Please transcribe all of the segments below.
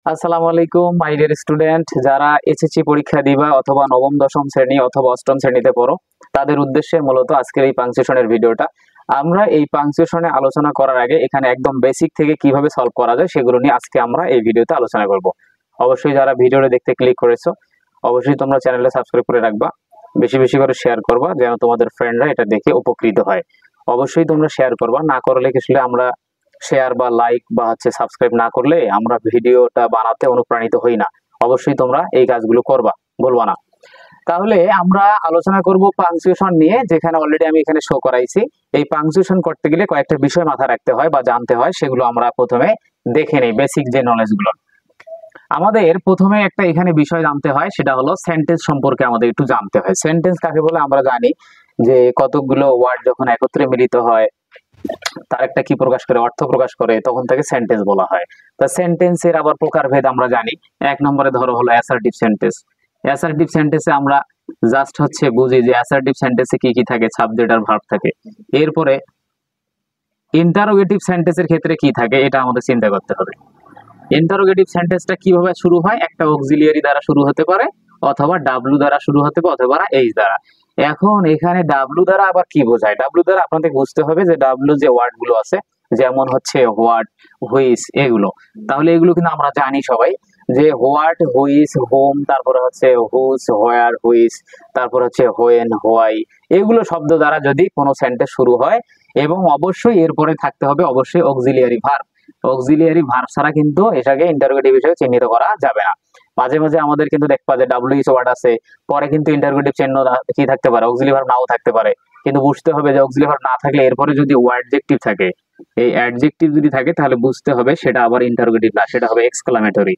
আসসালামু আলাইকুম my dear student, যারা এসএসসি পরীক্ষা দিবা অথবা নবম দশম শ্রেণী অথবা অষ্টম শ্রেণীতে পড়ো তাদের উদ্দেশ্যে মূলত আজকের এই পাংচুয়েশনের ভিডিওটা। আমরা এই পাংচুয়েশনে আলোচনা করার আগে এখানে একদম বেসিক থেকে কিভাবে সলভ করা যায় সেগুলো নিয়ে আজকে আমরা এই ভিডিওতে আলোচনা করব। অবশ্যই যারা ভিডিওটা দেখতে ক্লিক করেছো অবশ্যই তোমরা চ্যানেলটা সাবস্ক্রাইব করে রাখবা, বেশি বেশি করে শেয়ার করবা যেন তোমাদের ফ্রেন্ডরা এটা দেখে উপকৃত হয়। অবশ্যই তোমরা শেয়ার করবা, না করলে আসলে আমরা শেয়ার বা লাইক বা সাবস্ক্রাইব না করলে আমরা ভিডিওটা বানাতে অনুপ্রাণিত হই না। অবশ্যই তোমরা এই কাজগুলো করবা, বলবা না। তাহলে আমরা আলোচনা করব পাংচুয়েশন নিয়ে, যেখানে অলরেডি আমি এখানে শো করাইছি। এই পাংচুয়েশন করতে গেলে কয়েকটা বিষয় মাথায় রাখতে হয় বা জানতে হয়, সেগুলো আমরা প্রথমে দেখে নেই। বেসিক যে নলেজগুলো আমাদের প্রথমে একটা এখানে বিষয় জানতে হয়, সেটা হলো সেন্টেন্স সম্পর্কে আমাদের একটু জানতে হয়। সেন্টেন্স কাকে বলে আমরা জানি যে কতগুলো ওয়ার্ড যখন একত্রে মিলিত হয় তার একটা কি প্রকাশ করে, অর্থ প্রকাশ করে, তখন তাকে সেন্টেন্স বলা হয়। তা সেন্টেন্সের আবার প্রকারভেদ আমরা জানি। এক নম্বরে ধরো হলো অ্যাসার্টিভ সেন্টেন্স। অ্যাসার্টিভ সেন্টেন্সে আমরা জাস্ট বুঝি যে অ্যাসার্টিভ সেন্টেন্সে কি কি থাকে, সাবজেক্ট আর ভার্ব থাকে। এরপরে ইন্টারোগেটিভ সেন্টেন্সের ক্ষেত্রে কি থাকে এটা আমাদের চিন্তা করতে হবে। ইন্টারোগেটিভ সেন্টেন্সটা কিভাবে শুরু হয়, একটা অক্সিলিয়ারি দ্বারা শুরু হতে পারে, অথবা ডাব্লু দ্বারা শুরু হতে পারে, অথবা এইচ দ্বারা। এখন এখানে ডাব্লু দ্বারা আবার কি বোঝায়? ডাব্লু দ্বারা আপনাদের বুঝতে হবে যে ডাব্লু যে ওয়ার্ড গুলো আছে, যেমন হোয়াট, হুইস, এগুলো। তাহলে এগুলো কিন্তু আমরা জানি সবাই যে হোয়াট, হুইস, হোম, তারপরে হুস, হোয়ার, হুইস, তারপর হোয়েন, হোয়াই, এগুলো শব্দ দ্বারা যদি কোনো সেন্টেন্স শুরু হয়, এবং অবশ্যই এরপরে থাকতে হবে অবশ্যই অক্সিলিয়ারি ভার্ব। অক্সিলিয়ারি ভার্ব ছাড়া কিন্তু এটাকে ইন্টারোগেটিভ হিসেবে চিহ্নিত করা যাবে না। মাঝে মাঝে আমাদের কিন্তু দেখবা যে ডাব্লিউএইচ ওয়ার্ড আছে, পরে কিন্তু ইন্টারোগেটিভ চিহ্ন কি থাকতে পারে, অক্সিলিয়ারি ভার্ব নাও থাকতে পারে। কিন্তু বুঝতে হবে যে অক্সিলিয়ারি ভার্ব না থাকলে এরপরে যদি অ্যাডজেক্টিভ থাকে, এই অ্যাডজেক্টিভ যদি থাকে তাহলে বুঝতে হবে সেটা আবার ইন্টারোগেটিভ না, সেটা হবে এক্সক্লামেটরি।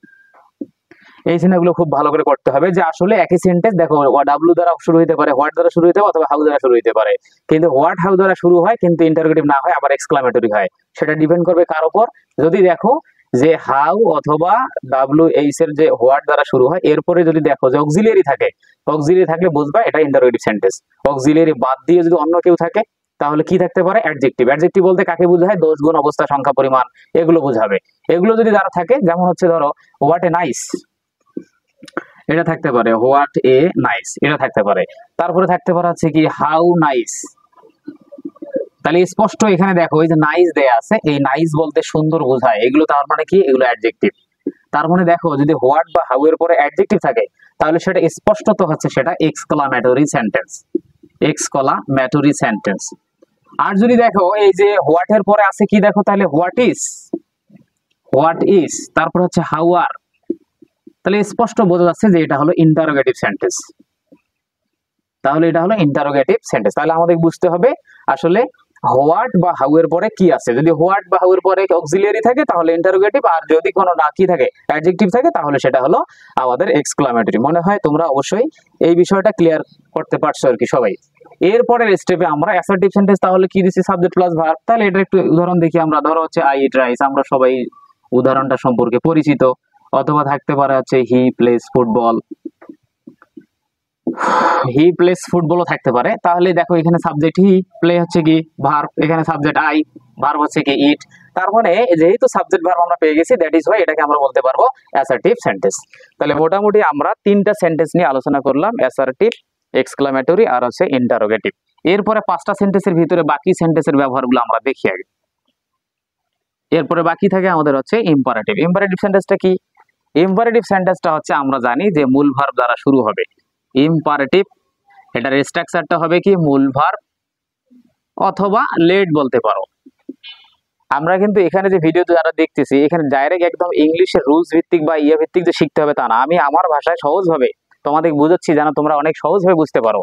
এই চিহ্নগুলো খুব ভালো করে করতে হবে যে আসলে একই সেন্টেন্স দেখো ডাব্লু দ্বারা শুরু হতে পারে, হোয়াট দ্বারা শুরু হতে পারে, অথবা হাউ দ্বারা শুরু হতে পারে। কিন্তু হোয়াট হাউ দ্বারা শুরু হয় কিন্তু ইন্টারোগেটিভ না হয়, আবার এক্সক্লামেটরি হয়। সেটা ডিপেন্ড করবে কার উপর। যদি দেখো যে হাউ অথবা ডাব্লু এইচ এর যে হোয়াট দ্বারা শুরু হয়, এরপরে যদি দেখো যে অক্সিলিয়ারি থাকে, অক্সিলিয়ারি থাকলে বুঝবা এটা ইন্টারোগেটিভ সেন্টেন্স। অক্সিলিয়ারি বাদ দিয়ে যদি অন্য কেউ থাকে তাহলে কি থাকতে পারে? অ্যাডজেক্টিভ। অ্যাডজেক্টিভ বলতে কাকে বোঝায়? দোষ, গুণ, অবস্থা, সংখ্যা, পরিমাণ, এগুলো বোঝাবে। এগুলো যদি দ্বারা থাকে, যেমন ধরো হোয়াট এ নাইস, এটা থাকতে পারে। হোয়াট এ নাইস, এটা থাকতে পারে। তারপরে থাকতে পারে কি হাউ নাইস। তাহলে স্পষ্ট এখানে দেখো এই যে নাইস দেয়া আছে, এই নাইস বলতে সুন্দর বোঝায়, এগুলো তার মানে কি? এগুলো অ্যাডজেক্টিভ। তার মানে দেখো যদি হোয়াট বা হাউ এর পরে অ্যাডজেক্টিভ থাকে তাহলে সেটা স্পষ্টত সেটা এক্সক্লামেটরি সেন্টেন্স, এক্সক্লামেটরি সেন্টেন্স। আর যদি দেখো এই যে হোয়াট এর পরে আছে কি, দেখো তাহলে হোয়াট ইজ, তারপর হাউ আর, তাহলে স্পষ্ট বোঝা যাচ্ছে যে এটা হলো ইন্টারোগেটিভ সেন্টেন্স। তাহলে এটা হলো ইন্টারোগেটিভ সেন্টেন্স। তাহলে আমাদের বুঝতে হবে আসলে হোয়াট বা হাউ এর পরে কি আছে। যদি হোয়াট বা হাউ এর পরে অক্সিলিয়ারি থাকে তাহলে ইন্টারোগেটিভ, আর যদি কোনো না কি থাকে, অ্যাডজেক্টিভ থাকে, তাহলে সেটা হলো আমাদের এক্সক্লামেটরি। মনে হয় তোমরা অবশ্যই এই বিষয়টা ক্লিয়ার করতে পারছো আর কি সবাই। এরপরের স্টেপে আমরা অ্যাসার্টিভ সেন্টেন্স তাহলে কি দিচ্ছি? Subject plus verb. তাহলে এটা একটু উদাহরণ দেখি আমরা। ধরো আই ইট রাইস, আমরা সবাই উদাহরণটা সম্পর্কে পরিচিত। অথবা থাকতে পারে he plays football, he plays ফুটবলও থাকতে পারে। তাহলে দেখো এখানে সাবজেক্ট হি, প্লে কি ভার্ব, এখানে সাবজেক্ট আই, ভার্ব কি ইট। তার মানে যেহেতু সাবজেক্ট ভার্ব আমরা পেয়ে গেছি, দ্যাট ইজ ওয়াই এটাকে আমরা বলতে পারবো অ্যাসার্টিভ সেন্টেন্স। তাহলে মোটামুটি আমরা তিনটা সেন্টেন্স নিয়ে আলোচনা করলাম, অ্যাসার্টিভ, এক্সক্লামেটরি আর ইন্টারোগেটিভ। এরপরে পাঁচটা সেন্টেন্সের ভিতরে বাকি সেন্টেন্সের ব্যবহারগুলো আমরা দেখি আগে। এরপরে বাকি থাকে আমাদের ইম্পারেটিভ। ইম্পারেটিভ সেন্টেন্সটা কি? ইম্পারেটিভ সেন্টেন্সটা আমরা জানি যে মূল ভার্ব দ্বারা শুরু হবে। ইম্পারেটিভ, এটার স্ট্রাকচারটা হবে কি? মূল ভার্ব অথবা লেট বলতে পারো। আমরা কিন্তু এখানে যে ভিডিওতে যারা দেখতেছি, এখানে ডাইরেক্ট একদম ইংলিশের রুলস ভিত্তিক বা ভিত্তিক যে শিখতে হবে তা না। আমি আমার ভাষায় সহজভাবে তোমাদের বুঝাচ্ছি যেন তোমরা অনেক সহজভাবে বুঝতে পারো।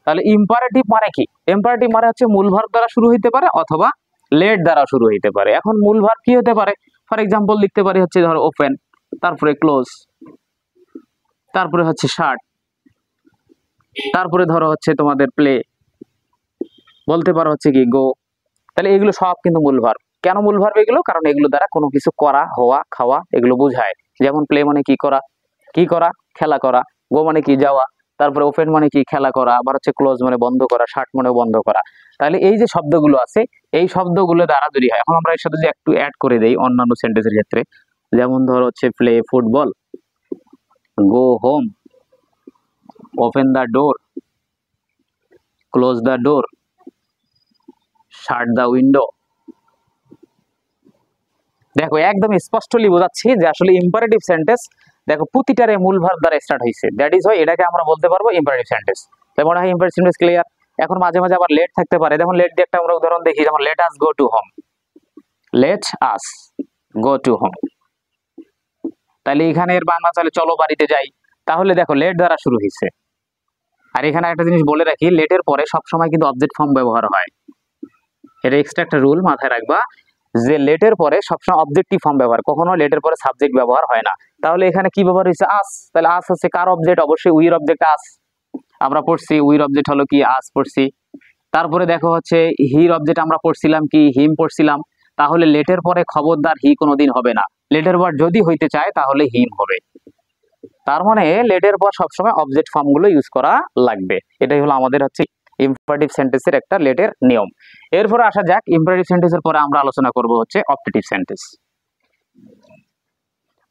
তাহলে ইম্পারেটিভ মানে কি? ইম্পারেটিভ মানে মূল ভার্ব দ্বারা শুরু হইতে পারে অথবা লেট দ্বারা শুরু হইতে পারে। এখন মূল ভার্ব কি হতে পারে? ফর এক্সাম্পল লিখতে পারি ধরো ওপেন, তারপরে ক্লোজ, তারপরে শার্ট, তারপরে ধরো তোমাদের প্লে, বলতে পারো কি গো। তাহলে এগুলো সব কিন্তু মূল ভার্ব। কেন মূল ভার্ব এগুলো? কারণ এগুলো দ্বারা কোনো কিছু করা, হওয়া, খাওয়া এগুলো বোঝায়। যেমন প্লে মানে কি করা, খেলা করা। গো মানে কি যাওয়া। তারপরে ওপেন মানে কি খেলা করা। আবার ক্লোজ মানে বন্ধ করা, শার্ট মানে বন্ধ করা। তাহলে এই যে শব্দগুলো আছে, এই শব্দগুলো দ্বারা যদি হয়, এখন আমরা এর সাথে যদি একটু অ্যাড করে দেই অন্যান্য সেন্টেন্সের ক্ষেত্রে, যেমন ধর হচ্ছে play football, go home, open the door, close the door, shut the window. দেখো একদম স্পষ্টলি বোঝাচ্ছি যে আসলে ইম্পারেটিভ সেন্টেন্স দেখো প্রতিটারে মূল ভার্ব দ্বারা স্টার্ট হয়েছে, দ্যাট ইজ হয় এটাকে আমরা বলতে পারবো ইম্পারেটিভ সেন্টেন্স। তাই মনে হয় ইম্পারেটিভ সেন্টেন্স ক্লিয়ার। এখন মাঝে মাঝে আবার লেট থাকতে পারে, যেমন লেট দিয়ে একটা আমরা উদাহরণ দেখি, যেমন let us go to home, let us go to home. তাহলে এখানে এর বাংলা তাহলে চলো বাড়িতে যাই, তাহলে দেখো লেট দ্বারা শুরু হয়েছে। আর এখানে একটা জিনিস বলে রাখি, লেটের পরে সবসময় কিন্তু অবজেক্ট ফর্ম ব্যবহার হয়, এটা এক্সট্রা একটা রুল মাথায় রাখবা যে লেটের পরে সবসময় অবজেক্টিভ ফর্ম ব্যবহার, কখনো লেটের পরে সাবজেক্ট ব্যবহার হয় না। তাহলে এখানে কি ব্যবহার হয়েছে? আস। তাহলে আস হচ্ছে কার অবজেক্ট? অবশ্যই উইর অবজেক্ট আস। আমরা পড়ছি উইর অবজেক্ট হলো কি আস পড়ছি। তারপরে দেখো হচ্ছে হির অবজেক্ট আমরা পড়ছিলাম কি হিম পড়ছিলাম। তাহলে লেটের পরে খবরদার হি কোনোদিন হবে না, লেটের পর যদি হইতে চায় তাহলে হিম হবে। তার মানে লেটের পর সবসময় অবজেক্ট ফর্ম গুলো ইউজ করা লাগবে, এটাই হলো আমাদের হচ্ছে ইম্পারেটিভ সেন্টেন্সের একটা লেটের নিয়ম। এরপরে আসা যাক ইম্পারেটিভ সেন্টেন্সের পরে আমরা আলোচনা করব হচ্ছে অপটেটিভ সেন্টেন্স।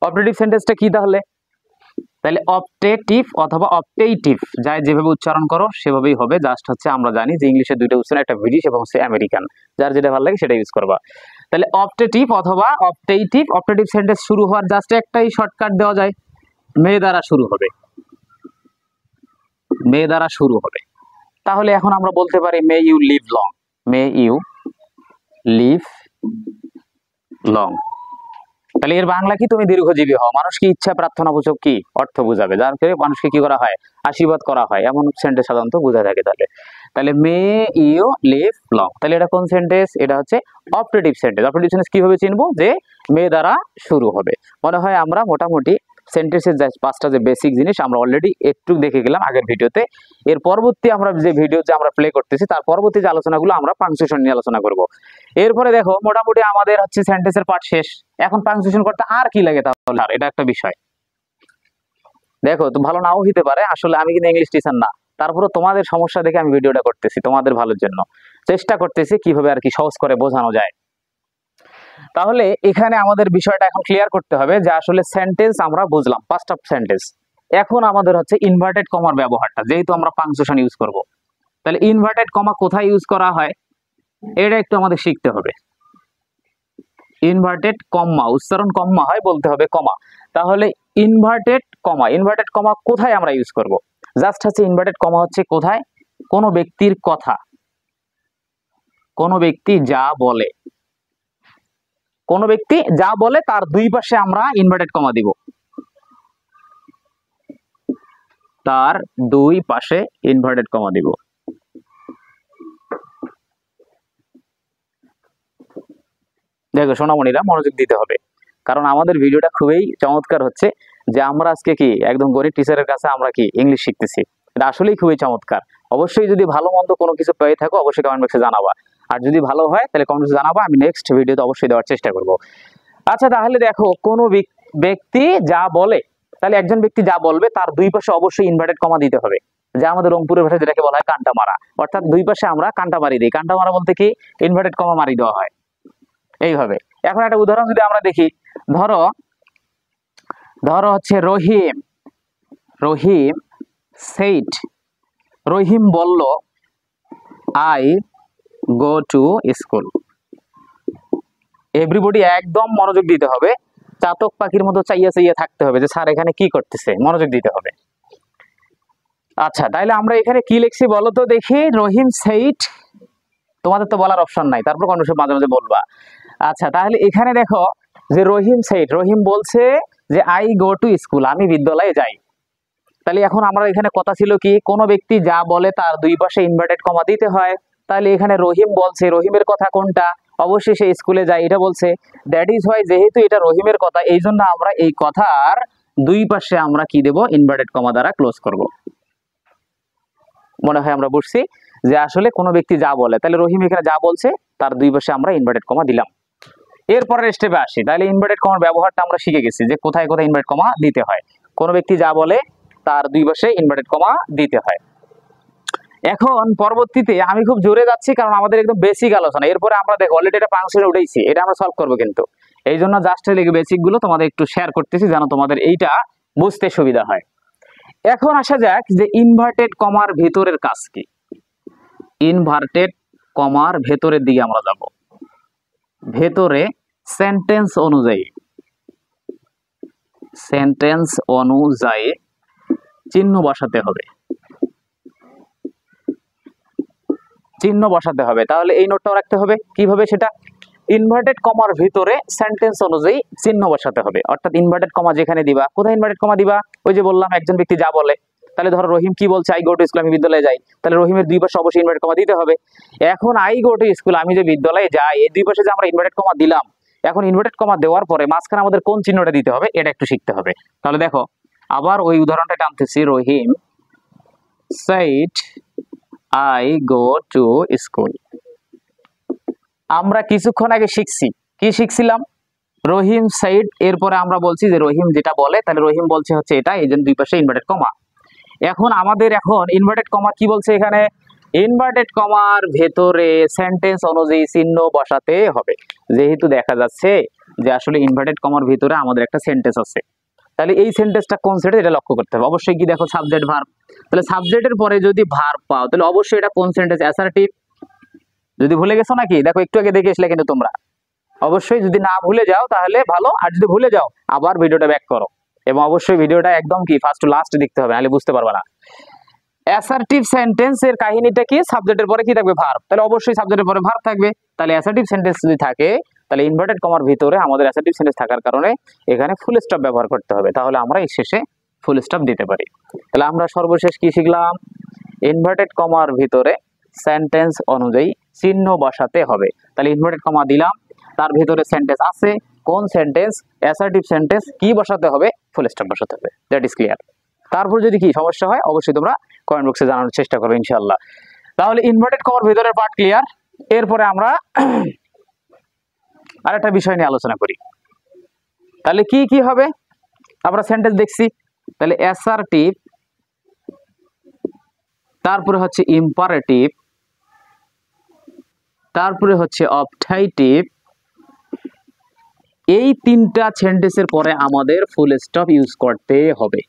অপটেটিভ সেন্টেন্সটা কি তাহলে? তাহলে অপটেটিভ অথবা অপটেটিভ যাই যেভাবে উচ্চারণ করো সেভাবেই হবে, জাস্ট হচ্ছে আমরা জানি যে ইংলিশের দুইটা উচ্চারণ, একটা ব্রিটিশ এবং হচ্ছে আমেরিকান, যার যেটা ভালো লাগে সেটা ইউজ করবা। তাহলে অপটেটিভ অথবা অপটেটিভ, অপটেটিভ সেন্টেন্স শুরু হওয়ার জাস্ট একটাই শর্টকাট দেওয়া যায়, মে দ্বারা শুরু হবে, মে দ্বারা শুরু হবে। তাহলে এখন আমরা বলতে পারি may you live long, may you live long. তাহলে এর বাংলা কি? তুমি দীর্ঘজীবী হও। মানুষ কি ইচ্ছা প্রার্থনা বুঝো কি অর্থ বুঝাবে, যার ফলে মানুষকে কি করা হয়? আশীর্বাদ করা হয়, এমন সেন্টেন্স সাধারণত বোঝা থাকে। তাহলে তাহলে মে ইউ লিভ লং, তাহলে এটা কোন সেন্টেন্স? এটা হচ্ছে অপটেটিভ সেন্টেন্স। অপটেটিভ সেন্টেন্স কিভাবে চিনবো? যে মে দ্বারা শুরু হবে। মনে হয় আমরা মোটামুটি সেন্টেন্সের যে পাঁচটা যে বেসিক জিনিস আমরা অলরেডি একটু দেখে গেলাম আগের ভিডিওতে। এর পরবর্তী আমরা যে ভিডিও যে আমরা প্লে করতেছি তার পরবর্তী যে আলোচনাগুলো আমরা পাংচুয়েশন নিয়ে আলোচনা করব। এরপরে দেখো মোটামুটি আমাদের হচ্ছে সেন্টেন্সের পার্ট শেষ। এখন পাংচুয়েশন করতে আর কি লাগে তাহলে? আর এটা একটা বিষয়, দেখো তো ভালো নাও হইতে পারে, আসলে আমি কিন্তু ইংলিশ টিচার না, তারপরে তোমাদের সমস্যা দেখে আমি ভিডিওটা করতেছি, তোমাদের ভালোর জন্য চেষ্টা করতেছি কিভাবে আর কি সহজ করে বোঝানো যায়। তাহলে এখানে আমাদের বিষয়টা এখন ক্লিয়ার করতে হবে যে আসলে সেন্টেন্স আমরা বুঝলাম, পাঁচটা সেন্টেন্স। এখন আমাদের হচ্ছে ইনভার্টেড কমার ব্যবহারটা, যেহেতু আমরা পাংচুয়েশন ইউজ করব, তাহলে ইনভার্টেড কমা কোথায় ইউজ করা হয় এটা একটু আমাদের শিখতে হবে। ইনভার্টেড কমা, উচ্চারণ কমা হয়, বলতে হবে কমা। তাহলে ইনভার্টেড কমা কোথায় আমরা ইউজ করব? জাস্ট হচ্ছে ইনভার্টেড কমা হচ্ছে কোথায়? কোন ব্যক্তির কথা, কোন ব্যক্তি যা বলে, কোন ব্যক্তি যা বলে তার দুই পাশে আমরা ইনভার্টেড কমা দিব, তার দুই পাশে ইনভার্টেড কমা দিব। দেখো সোনামণিরা মনোযোগ দিতে হবে, কারণ আমাদের ভিডিওটা খুবই চমৎকার হচ্ছে যে আমরা আজকে কি একদম গরিব টিচারের কাছে আমরা কি ইংলিশ শিখতেছি, এটা আসলেই খুবই চমৎকার। অবশ্যই যদি ভালো মন্দ কোনো কিছু পেয়ে থাকো অবশ্যই কমেন্ট বক্সে জানাবা, আর যদি ভালো হয় তাহলে কমেন্ট বক্সে জানাবা, আমি নেক্সট ভিডিওতে অবশ্যই দেওয়ার চেষ্টা করব। আচ্ছা তাহলে দেখো কোনো ব্যক্তি যা বলে, তাহলে একজন ব্যক্তি যা বলবে তার দুই পাশে অবশ্যই ইনভার্টেড কমা দিতে হবে, যে আমাদের রংপুরের ভাষায় যেটাকে বলা হয় কান্টা মারা, অর্থাৎ দুই পাশে আমরা কান্টা মারি দিই। কান্টা মারা বলতে কি? ইনভার্টেড কমা মারি দেওয়া হয় এইভাবে। এখন একটা উদাহরণ যদি আমরা দেখি, ধরো হচ্ছে রহিম সেইড, রহিম বলল I go to school. Everybody একদম মনোযোগ দিতে হবে, চাতক পাখির মতো চাইয়া চাইয়া থাকতে হবে যে স্যার এখানে কি করতেছে, মনোযোগ দিতে হবে। আচ্ছা তাইলে আমরা এখানে কি লিখছি বলো তো দেখি? রহিম সেইড, তোমাদের তো বলার অপশন নাই, তারপর কন্ডিশন মাঝে মাঝে বলবা। আচ্ছা তাহলে এখানে দেখো যে রহিম সেইড, রহিম বলছে যে আই গো টু স্কুল, আমি বিদ্যালয়ে যাই। তাহলে এখন আমরা এখানে কথা ছিল কি? কোনো ব্যক্তি যা বলে তার দুই পাশে ইনভার্টেড কমা দিতে হয়। তাহলে এখানে রহিম বলছে, রহিমের কথা কোনটা? অবশ্যই সে স্কুলে যায়, এটা বলছে। দ্যাট ইজ হোয়াই, যেহেতু এটা রহিমের কথা এই জন্য আমরা এই কথার দুই পাশে আমরা কি দেব? ইনভার্টেড কমা দ্বারা ক্লোজ করব। মনে হয় আমরা বুঝছি যে আসলে কোনো ব্যক্তি যা বলে, তাহলে রহিম এখানে যা বলছে তার দুই পাশে আমরা ইনভার্টেড কমা দিলাম। এরপরের স্টেপে আসি, তাহলে ইনভার্টেড কমার ব্যবহারটা আমরা শিখে গেছি যে কোথায় কোথায় ইনভার্টেড কমা দিতে হয়। কোনো ব্যক্তি যা বলে তার দুই পাশে ইনভার্টেড কমা দিতে হয়। এখন পরবর্তীতে আমি খুব জোরে যাচ্ছি কারণ আমাদের একদম বেসিক আলোচনা, এরপরে আমরা দেখো অলরেডি এটা পাংচুয়েশন উঠেইছি, এটা আমরা সলভ করবো। কিন্তু এই জন্য জাস্ট বেসিক গুলো তোমাদের একটু শেয়ার করতেছি যেন তোমাদের এইটা বুঝতে সুবিধা হয়। এখন আসা যাক যে ইনভার্টেড কমার ভেতরের কাজ কি। ইনভার্টেড কমার ভেতরের দিকে আমরা যাব। ভেতরে সেন্টেন্স অনুযায়ী চিহ্ন বসাতে হবে। তাহলে এই নোটটাও রাখতে হবে। কিভাবে সেটা? ইনভার্টেড কমার ভিতরে সেন্টেন্স অনুযায়ী চিহ্ন বসাতে হবে। অর্থাৎ ইনভার্টেড কমা যেখানে দিবা, কোথায় ইনভার্টেড কমা দিবা? ওই যে বললাম একজন ব্যক্তি যা বলে, তাহলে ধরো রহিম কি বলছে, আই গো টু স্কুল, আমি বিদ্যালয়ে যাই, তাহলে রহিমের দুই পাশে অবশ্যই ইনভার্টেড কমা দিতে হবে। এখন আই গো টু স্কুল, আমি যে বিদ্যালয়ে যাই, এই দুই পাশে যে আমরা ইনভার্টেড কমা দিলাম, এখন ইনভার্টেড কমা দেওয়ার পরে মাঝখানে আমাদের কোন চিহ্নটা দিতে হবে এটা একটু শিখতে হবে। তাহলে দেখো আবার ওই উদাহরণটা টানতেছি। রহিম said I go to school। আমরা কিছুক্ষণ আগে শিখছি, কি শিখছিলাম? রহিম said, এরপরে আমরা বলছি যে রহিম যেটা বলে, তাহলে রহিম বলছে হচ্ছে এটা, এই জন্য দুই পাশে ইনভার্টেড কমা। এখন আমাদের ইনভার্টেড কমা কি বলছে এখানে? ইনভার্টেড কমার ভেতরে সেন্টেন্স অনুযায়ী চিহ্ন বসাতে হবে। যেহেতু দেখা যাচ্ছে যে আসলে ইনভার্টেড কমার ভিতরে আমাদের একটা সেন্টেন্স আছে, তাহলে এই সেন্টেন্সটা কোন সেন্টেন্স এটা লক্ষ্য করতে হবে। অবশ্যই কি দেখো সাবজেক্ট ভার্ব, তাহলে সাবজেক্টের পরে যদি ভার্ব পাও তাহলে অবশ্যই এটা কোন সেন্টেন্স? অ্যাসার্টিভ। যদি ভুলে গেছো নাকি? দেখো একটু আগে দেখে এসলে কিন্তু তোমরা অবশ্যই, যদি না ভুলে যাও তাহলে ভালো, আর যদি ভুলে যাও আবার ভিডিওটা ব্যাক করো, এবং অবশ্যই ভিডিওটা একদম কি ফার্স্ট টু লাস্ট দেখতে হবে, নাহলে বুঝতে পারবে না। অ্যাসার্টিভ সেন্টেন্সের কাহিনীটা কি? সাবজেক্টের পরে কি থাকবে? ভার্ব। তাহলে অবশ্যই সাবজেক্টের পরে ভার্ব থাকবে। তাহলে অ্যাসার্টিভ সেন্টেন্স যদি থাকে তাহলে ইনভার্টেড কমার ভিতরে আমাদের অ্যাসার্টিভ সেন্টেন্স থাকার কারণে এখানে ফুল স্টপ ব্যবহার করতে হবে। তাহলে আমরা এই শেষে ফুল স্টপ দিতে পারি। তাহলে আমরা সর্বশেষ কি শিখলাম? ইনভার্টেড কমার ভিতরে সেন্টেন্স অনুযায়ী চিহ্ন বসাতে হবে। তাহলে ইনভার্টেড কমা দিলাম, তার ভিতরে সেন্টেন্স আছে, কোন সেন্টেন্স? Assertive sentence. কি বসাতে হবে? ফুল স্টপ বসাতে হবে। That is clear. তারপর যদি কি সমস্যা হয় অবশ্যই তোমরা কমেন্ট বক্সে জানানোর চেষ্টা করবে ইনশাআল্লাহ। তাহলে ইনভার্টেড কমার ভিতরের পার্ট ক্লিয়ার। এরপরে আমরা আরেকটা বিষয় নিয়ে আলোচনা করি। তাহলে কি কি হবে? আমরা সেন্টেন্স দেখছি, তাহলে অ্যাসার্টিভ, তারপরে হচ্ছে ইম্পারেটিভ, তারপরে হচ্ছে অবজেক্টিভ। এই তিনটা সেন্টেন্সের পরে আমাদের ফুল স্টপ ইউজ করতে হবে,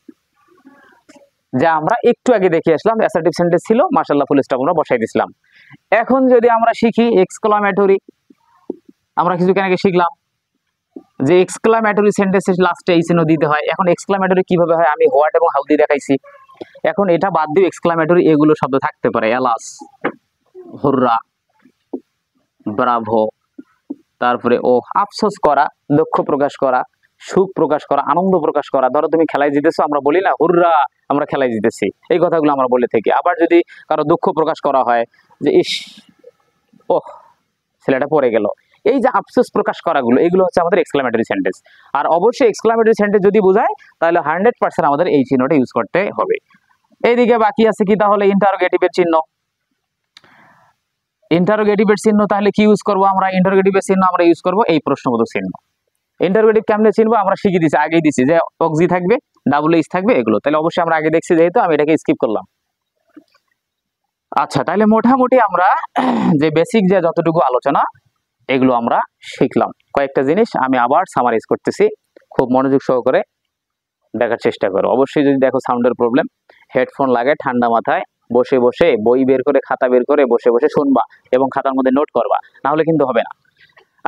যা আমরা একটু আগে দেখে আসলাম। অ্যাসার্টিভ সেন্টেন্স ছিল, মাশাআল্লাহ ফুল স্টপ আমরা বসাই দিয়েছিলাম। এখন যদি আমরা শিখি এক্সক্লামেটরি, আমরা কিছুক্ষণ আগে শিখলাম যে এক্সক্লামেটরি সেন্টেন্সের লাস্টে এই চিহ্ন দিতে হয়। এখন এক্সক্লামেটরি কিভাবে হয়? আমি হোয়াট এবং হাউ দিয়ে দেখাইছি। এখন এটা বাদ দিয়ে এক্সক্লামেটরি এগুলো শব্দ থাকতে পারে, এলাস, হুররা, ব্রাভো, তারপরে ও আফসোস করা, দুঃখ প্রকাশ করা, সুখ প্রকাশ করা, আনন্দ প্রকাশ করা। ধরো তুমি খেলায় জিতেছো, আমরা বলি না হুররা আমরা খেলায় জিতেছি, এই কথাগুলো আমরা বলে থাকি। আবার যদি কারো দুঃখ প্রকাশ করা হয় যে ইস, ওহ ছেলেটা পড়ে গেল, এই যে আফসোস প্রকাশ করাগুলো, এগুলো হচ্ছে আমাদের এক্সক্লামেটরি সেন্টেন্স। আর অবশ্যই এক্সক্লামেটরি সেন্টেন্স যদি বোঝায় তাহলে 100% আমাদের এই চিহ্নটা ইউজ করতে হবে। এইদিকে বাকি আছে কি? তাহলে ইন্টারোগেটিভের চিহ্ন। ইন্টারোগেটিভের চিহ্ন তাহলে কি ইউজ করবো আমরা? ইন্টারোগেটিভের চিহ্ন আমরা ইউজ করবো এই প্রশ্নবোধক চিহ্ন। ইন্টারোগেটিভ কেমনে চিনবো? আমরা শিখে দিচ্ছি, আগেই দিচ্ছি যে অক্সি থাকবে, ডাবল এইচ থাকবে, এগুলো। তাহলে অবশ্যই আমরা আগে দেখছি, যেহেতু আমি এটাকে স্কিপ করলাম। আচ্ছা, তাহলে মোটামুটি আমরা যে বেসিক যে যতটুকু আলোচনা এগুলো আমরা শিখলাম। কয়েকটা জিনিস আমি আবার সামারাইজ করতেছি, খুব মনোযোগ সহকারে দেখার চেষ্টা করো। অবশ্যই যদি দেখো সাউন্ডের প্রবলেম, হেডফোন লাগে, ঠান্ডা মাথায় বসে বসে বই বের করে খাতা বের করে বসে বসে শুনবা এবং খাতার মধ্যে নোট করবা, না হলে কিন্তু হবে না।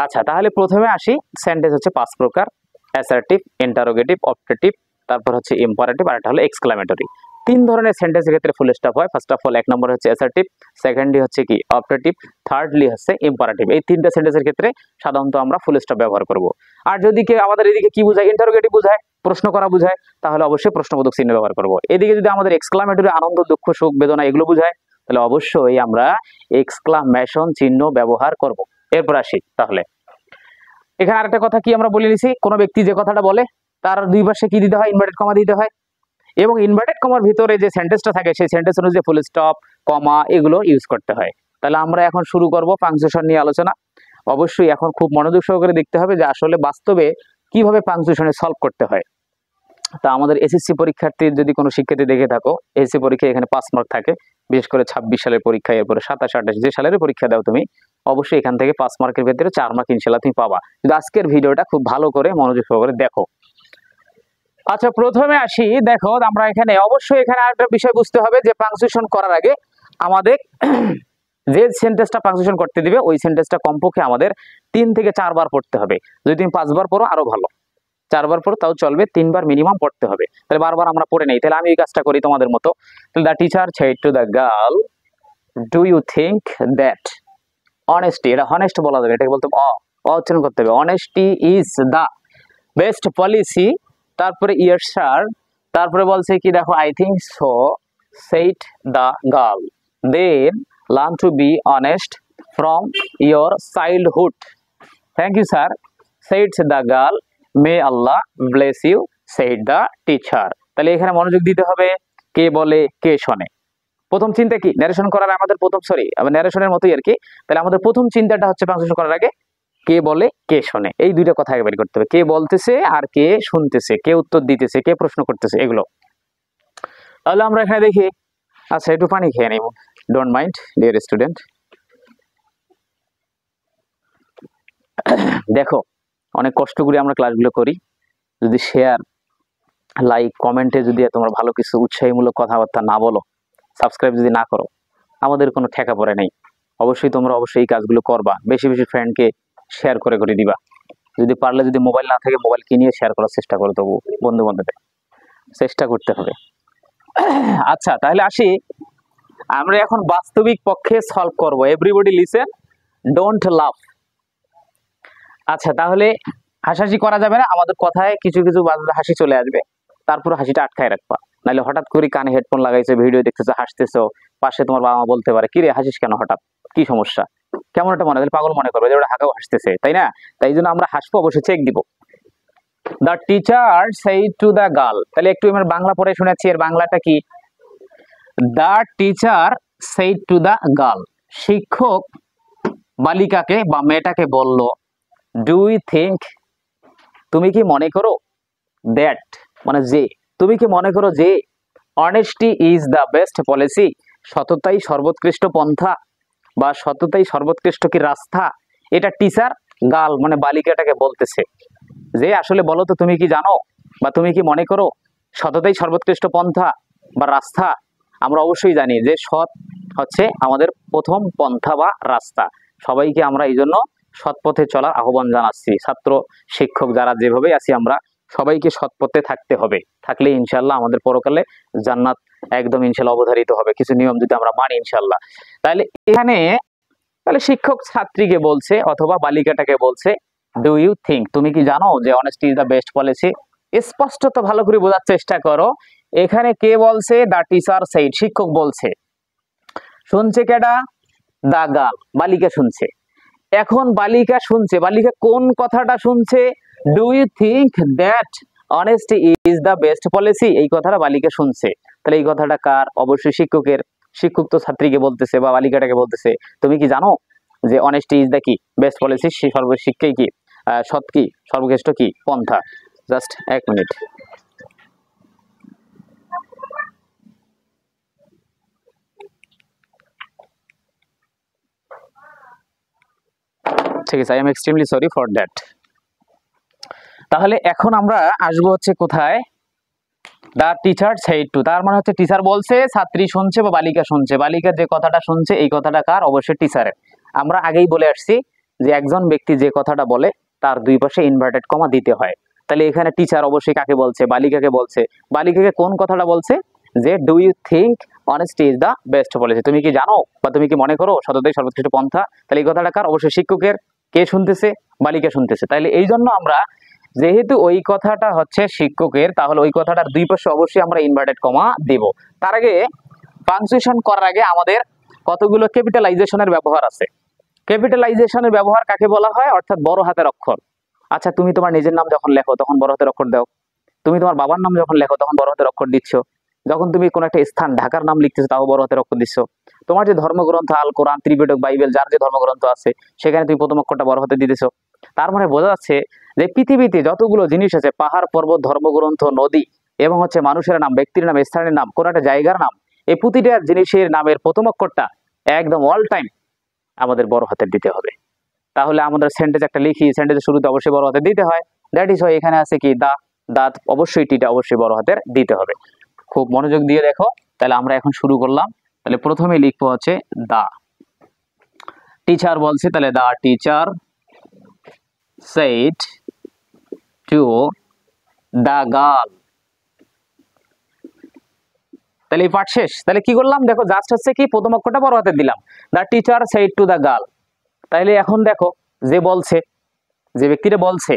আচ্ছা, তাহলে প্রথমে আসি। সেন্টেন্স হচ্ছে 5 প্রকার: অ্যাসার্টিভ, ইন্টারোগেটিভ, অবজেক্টিভ, তারপর হচ্ছে ইম্পারেটিভ, আর একটা হলো এক্সক্লামেটরি। 3 ধরনের সেন্টেন্সের ক্ষেত্রে ফুল স্টপ হয়। ফার্স্ট অফ অল 1 নম্বর হচ্ছে অ্যাসার্টিভ, সেকেন্ডলি হচ্ছে কি অবজেক্টিভ, থার্ডলি হচ্ছে ইম্পারেটিভ। এই 3টা সেন্টেন্সের ক্ষেত্রে সাধারণত আমরা ফুল স্টপ ব্যবহার করব। আর যদি কেউ আমাদের এদিকে কি বোঝায়, ইন্টারোগেটিভ বোঝায়, প্রশ্ন করা বোঝায়, তাহলে অবশ্যই প্রশ্নবোধক চিহ্ন ব্যবহার করব। এদিকে যদি আমাদের এক্সক্লামেটরি আনন্দ, দুঃখ, সুখ, বেদনা এগুলো বোঝায়, তাহলে অবশ্যই আমরা এক্সক্লামেশন চিহ্ন ব্যবহার করব। এরপর আসি। তাহলে এখানে আরেকটা কথা কি আমরা বলে নিছি, কোনো ব্যক্তি যে কথাটা বলে তার দুই পাশে কি দিতে হয়? ইনভার্টেড কমা দিতে হয়। এবং ইনভার্টেড কমার ভিতরে যে সেন্টেন্সটা থাকে সেই সেন্টেন্স অনুযায়ী ফুল স্টপ, কমা এগুলো ইউজ করতে হয়। তাহলে আমরা এখন শুরু করব পাংচুয়েশন নিয়ে আলোচনা। অবশ্যই এখন খুব মনোযোগ সহকারে দেখতে হবে যে আসলে বাস্তবে কিভাবে পাংচুয়েশনে সলভ করতে হয়। তা আমাদের এসএসসি পরীক্ষার্থীর যদি কোনো শিক্ষার্থী দেখে থাকো, এসএসসি পরীক্ষায় এখানে 5 মার্ক থাকে, বিশেষ করে 26 সালের পরীক্ষা, এরপরে 27, 28 যে সালের পরীক্ষা দাও তুমি, অবশ্যই এখান থেকে 5 মার্কের ভিতরে 4 মার্ক ইনশাআল্লাহ তুমি পাবা। কিন্তু আজকের ভিডিওটা খুব ভালো করে মনোযোগ সহকারে দেখো। আচ্ছা, প্রথমে আসি। দেখো, আমরা এখানে অবশ্যই এখানে আরেকটা বিষয় বুঝতে হবে যে পাংচুয়েশন করার আগে আমাদের যে সেন্টেন্সটা পাংচুয়েশন করতে দিবে ওই সেন্টেন্সটা কমপক্ষে আমাদের 3 থেকে 4 বার পড়তে হবে। যদি তুমি 5 বার পড়ো আরো ভালো, 4 বার পড়ো তাও চলবে, 3 বার মিনিমাম পড়তে হবে। তাহলে বারবার আমরা পড়ে নেই। তাহলে আমি এই কাজটা করি তোমাদের মতো। The teacher said to the girl, do you think that honesty, এটা হনেস্ট বলা যাবে, এটাকে বলতে উচ্চারণ করতে হবে। Honesty is the best policy, তারপরে ইয়ার স্যার, তারপরে বলছে কি দেখো, I think so said the girl, then learn to be honest from your childhood, thank you sir, said the girl, may Allah bless you, said the teacher. তাহলে এখানে মনোযোগ দিতে হবে, কে বলে কে শোনে। প্রথম চিন্তা কি, ন্যারেশন করার আমাদের প্রথম ন্যারেশনের মতোই আর কি। তাহলে আমাদের প্রথম চিন্তাটা হচ্ছে পাংচুয়েশন করার আগে কে বলে কে শোনে, এই দুইটা কথা একবারই করতে হবে। কে বলতেছে আর কে শুনতেছে, কে উত্তর দিতেছে, কে প্রশ্ন করতেছে, এগুলো। তাহলে আমরা এখানে দেখি। আচ্ছা, একটু পানি খেয়ে নিব, ডোন্ট মাইন্ড ডিয়ার স্টুডেন্ট। দেখো, অনেক কষ্ট করে আমরা ক্লাসগুলো করি। যদি শেয়ার, লাইক, কমেন্টে যদি তোমরা ভালো কিছু উৎসাহীমূলক কথাবার্তা না বলো, সাবস্ক্রাইব যদি না করো, আমাদের কোনো ঠেকা পড়ে নেই। অবশ্যই তোমরা এই কাজগুলো করবা, বেশি বেশি ফ্রেন্ডকে শেয়ার করে করে দিবা। যদি পারলে, যদি মোবাইল না থাকে, মোবাইল কিনিয়ে শেয়ার করার চেষ্টা করো, তবু বন্ধু বান্ধবদের চেষ্টা করতে হবে। আচ্ছা, তাহলে আসি। আমরা এখন বাস্তবিক পক্ষে সলভ করব। এভরিবডি লিসেন, ডোন্ট লাফ। আচ্ছা, তাহলে হাসাহাসি করা যাবে না, আমাদের কথায় কিছু কিছু হাসি চলে আসবে, তারপর হাসিটা আটকায় রাখবা। নাহলে হঠাৎ করে কানে হেডফোন লাগাইছো, ভিডিও দেখতেছো, হাসতেছো, পাশে তোমার বাবা মা বলতে পারে, কি রে হাসিস কেন, হঠাৎ কি সমস্যা, কেমন একটা মনে হয়, পাগল মনে করবে যে ওরা হাঁকাও হাসতেছে, তাই না? তাই জন্য আমরা হাসবো, অবশ্যই চেক দিব। The teacher said two the girl, তাহলে একটু আমরা বাংলা পড়ে শোনাচ্ছি, এর বাংলাটা কি? The teacher said two the girl, শিক্ষক বালিকাকে বা মেয়েটাকে বলল, ডু ইউ থিঙ্ক, তুমি কি মনে করো, দ্যাট মানে যে, তুমি কি মনে করো যে, honesty is the best policy, সততাই সর্বোৎকৃষ্ট পন্থা বা সততাই সর্বোৎকৃষ্ট কি রাস্তা। এটা টিচার গার্ল মানে বালিকাটাকে বলতেছে যে, আসলে বলো তো, তুমি কি জানো বা তুমি কি মনে করো সততাই সর্বোৎকৃষ্ট পন্থা বা রাস্তা। আমরা অবশ্যই জানি যে সৎ হচ্ছে আমাদের প্রথম পন্থা বা রাস্তা। সবাইকে আমরা এই জন্য সৎ পথে চলার আহ্বান জানাচ্ছি। ছাত্র, শিক্ষক যারা যেভাবে আছি, আমরা সবাইকে সৎ পথে থাকতে হবে। থাকলে ইনশাল্লাহ আমাদের পরকালে জান্নাত একদম ইনশাল্লাহ অবধারিত হবে, কিছু নিয়ম যদি আমরা মানি ইনশাল্লাহ। তাহলে এখানে শিক্ষক ছাত্রীকে বলছে অথবা বালিকাটাকে বলছে, ডু ইউ থিঙ্ক, তুমি কি জানো যে honesty is the best policy. স্পষ্টত ভালো করে বোঝার চেষ্টা করো। এখানে কে বলছে? দ্য টিচার সেইড, শিক্ষক বলছে। শুনছে কেডা? দ্য গার্ল, বালিকা শুনছে। এখন বালিকা শুনছে, বালিকা কোন কথাটা শুনছে? Do you think that honesty is the best policy, এই কথাটা বালিকা শুনছে। তাহলে এই কথাটা কার? অবশ্যই শিক্ষকের। শিক্ষক তো ছাত্রীকে বলতেছে বা বালিকাটাকে বলতেছে, তুমি কি জানো যে অনেস্টি ইজ দ্য কি বেস্ট পলিসি, সর্বশিক্ষাই কি সৎ কি সর্বশ্রেষ্ঠ কি পন্থা। জাস্ট এক মিনিট। ঠিক আছে, I am extremely sorry for that. তাহলে এখন আমরা আসবো হচ্ছে কোথায়? দ্য টিচার সেইড টু, তার মানে হচ্ছে টিচার বলছে, ছাত্রী শুনছে বা বালিকা শুনছে। বালিকা যে কথাটা শুনছে এই কথাটা কার? অবশ্যই টিচারের। আমরা আগেই বলে আসছি যে একজন ব্যক্তি যে কথাটা বলে তার দুই পাশে ইনভার্টেড কমা দিতে হয়। তাহলে এখানে টিচার অবশ্যই কাকে বলছে? বালিকাকে বলছে। বালিকাকে কোন কথাটা বলছে? যে do you think honesty is the best policy, তুমি কি জানো বা তুমি কি মনে করো সততাই সর্বোৎকৃষ্ট পন্থা। তাহলে এই কথাটা কার? অবশ্যই শিক্ষকের। কে শুনতেছে? বালিকা শুনতেছে। তাহলে এই জন্য আমরা, যেহেতু ওই কথাটা হচ্ছে শিক্ষকের, তাহলে ওই কথাটার দুই পাশে অবশ্যই আমরা ইনভার্টেড কমা দেব। তার আগে পাংচুয়েশন করার আগে আমাদের কতগুলো ক্যাপিটালাইজেশনের ব্যবহার আছে। ক্যাপিটালাইজেশনের ব্যবহার কাকে বলা হয়? অর্থাৎ বড় হাতের অক্ষর। আচ্ছা, তুমি তোমার নিজের নাম যখন লেখো তখন বড় হাতের অক্ষর দাও। তুমি তোমার বাবার নাম যখন লেখো তখন বড় হাতের অক্ষর দিচ্ছ। যখন তুমি কোনো একটা স্থান, ঢাকার নাম লিখতেছো, তাও বড় হাতের অক্ষর দিচ্ছ। তোমার যে ধর্মগ্রন্থ আল কোরআন, ত্রিপিটক, বাইবেল, যার যে ধর্মগ্রন্থ আছে সেখানে তুমি প্রথম অক্ষরটা বড় হাতে দিতেছো। তার মানে বোঝা যাচ্ছে যে পৃথিবীতে যতগুলো জিনিস আছে, পাহাড়, পর্বত, ধর্মগ্রন্থ, নদী এবং হচ্ছে মানুষের নাম, ব্যক্তির নাম, স্থানের নাম, কোনো একটা জায়গার নাম, এই প্রতিটা জিনিসের নামের প্রথম অক্ষরটা একদম অল টাইম আমাদের বড় হাতের দিতে হবে। তাহলে আমাদের সেন্টেন্স একটা লিখি, সেন্টেন্সের শুরুতে অবশ্যই বড় হাতের দিতে হয়। দ্যাট ইজ ওয়াই এখানে আছে কি দা, দাঁত অবশ্যই টিটা অবশ্যই বড় হাতের দিতে হবে। খুব মনোযোগ দিয়ে দেখো। তাহলে আমরা এখন শুরু করলাম। তাহলে প্রথমে লিখবো হচ্ছে দা। টিচার বলছে, তাহলে দা teacher said to the girl। তাহলে এই পাঠ শেষ। তাহলে কি করলাম দেখো, জাস্ট হচ্ছে কি প্রথম অক্ষরটা বড় হাতের দিলাম, দা teacher said to the girl। তাহলে এখন দেখো, যে বলছে, যে ব্যক্তিটা বলছে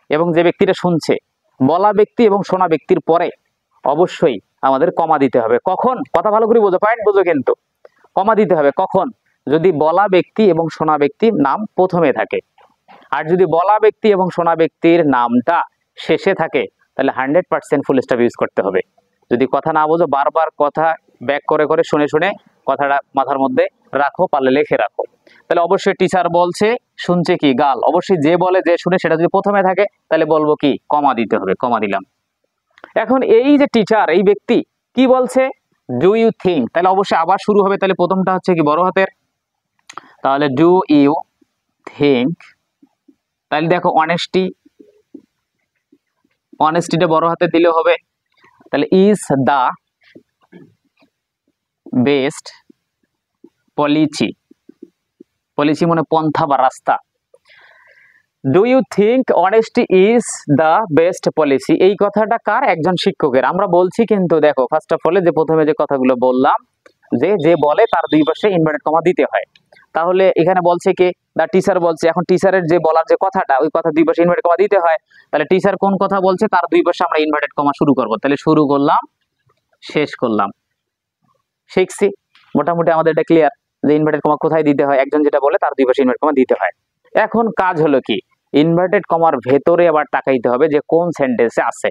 এবং যে ব্যক্তিটা শুনছে, বলা ব্যক্তি এবং শোনা ব্যক্তির পরে অবশ্যই আমাদের কমা দিতে হবে। কখন? কথা ভালো করে বোঝো, পয়েন্ট বোঝো কিন্তু। কমা দিতে হবে কখন? যদি বলা ব্যক্তি এবং শোনা ব্যক্তির নাম প্রথমে থাকে। আর যদি বলা ব্যক্তি এবং শোনা ব্যক্তির নামটা শেষে থাকে, তাহলে 100% ফুল স্টপ ইউজ করতে হবে। যদি কথা না বোঝো, বারবার কথা ব্যাক করে করে শুনে শুনে কথাটা মাথার মধ্যে রাখো, পারলে লিখে রাখো। তাহলে অবশ্যই টিচার বলছে, শুনছে কি গাল। অবশ্যই যে বলে যে শুনে সেটা যদি প্রথমে থাকে, তাহলে বলবো কি কমা দিতে হবে, কমা দিলাম। এখন এই যে টিচার, এই ব্যক্তি কি বলছে, ডু ইউ থিঙ্ক, তাহলে অবশ্যই আবার শুরু হবে। তাহলে প্রথমটা হচ্ছে কি বড় হাতের, তাহলে ডু ইউ থিঙ্ক। তাহলে দেখো অনেস্টি, অনেস্টিটা বড় হাতে দিলে হবে। তাহলে is the best policy, policy মানে পন্থা বা রাস্তা। Do you think honesty is the best policy, এই কথাটা কার? একজন শিক্ষকের। আমরা বলছি কিন্তু দেখো, ফার্স্ট অফ অল যে প্রথমে যে কথাগুলো বললাম, যে যে বলে তার দুই পাশে ইনভার্টেড কমা দিতে হয়। তাহলে এখানে বলছে কি দা টিচার বলছে, এখন টিচারের যে বলার যে কথাটা, ওই কথা দুই পাশে ইনভার্টেড কমা দিতে হয়। তাহলে টিচার কোন কথা বলছে তার দুই পাশে আমরা ইনভার্টেড কমা শুরু করব। তাহলে শুরু করলাম, শেষ করলাম, শিখছি মোটামুটি আমাদের এটা ক্লিয়ার যে ইনভার্টেড কমা কোথায় দিতে হয়, একজন যেটা বলে তার দুই পাশে ইনভার্টেড কমা দিতে হয়। এখন কাজ হলো কি, ইনভার্টেড কমার ভেতরে আবার তাকাইতে হবে যে কোন সেন্টেন্সে আছে।